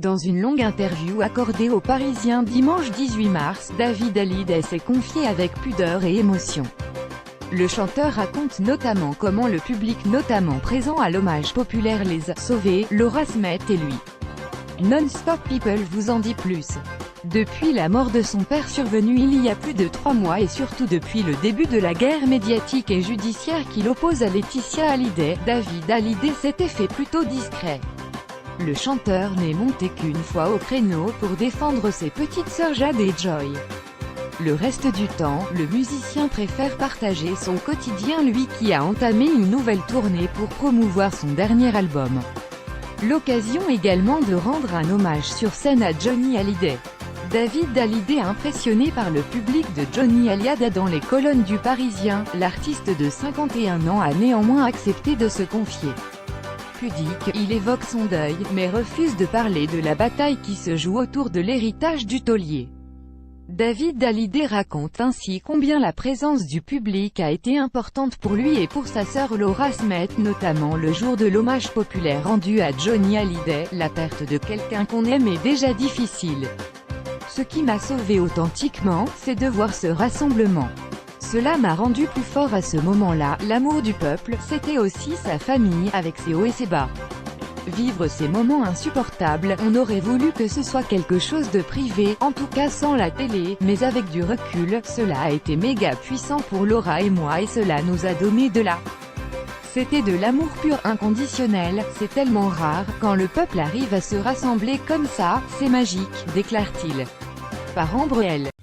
Dans une longue interview accordée aux Parisiens dimanche 18 mars, David Hallyday s'est confié avec pudeur et émotion. Le chanteur raconte notamment comment le public notamment présent à l'hommage populaire les a sauvés, Laura Smet et lui. Non-Stop People vous en dit plus. Depuis la mort de son père survenue il y a plus de 3 mois et surtout depuis le début de la guerre médiatique et judiciaire qui l'oppose à Laetitia Hallyday, David Hallyday s'était fait plutôt discret. Le chanteur n'est monté qu'une fois au créneau pour défendre ses petites sœurs Jade et Joy. Le reste du temps, le musicien préfère partager son quotidien, lui qui a entamé une nouvelle tournée pour promouvoir son dernier album. L'occasion également de rendre un hommage sur scène à Johnny Hallyday. David Hallyday, impressionné par le public de Johnny Hallyday dans les colonnes du Parisien, l'artiste de 51 ans a néanmoins accepté de se confier. Pudique, il évoque son deuil, mais refuse de parler de la bataille qui se joue autour de l'héritage du taulier. David Hallyday raconte ainsi combien la présence du public a été importante pour lui et pour sa sœur Laura Smet, notamment le jour de l'hommage populaire rendu à Johnny Hallyday. La perte de quelqu'un qu'on aime est déjà difficile. Ce qui m'a sauvé authentiquement, c'est de voir ce rassemblement. Cela m'a rendu plus fort à ce moment-là. L'amour du peuple, c'était aussi sa famille, avec ses hauts et ses bas. Vivre ces moments insupportables, on aurait voulu que ce soit quelque chose de privé, en tout cas sans la télé, mais avec du recul, cela a été méga puissant pour Laura et moi et cela nous a donné de la... C'était de l'amour pur, inconditionnel, c'est tellement rare, quand le peuple arrive à se rassembler comme ça, c'est magique, déclare-t-il. Par Ambrel.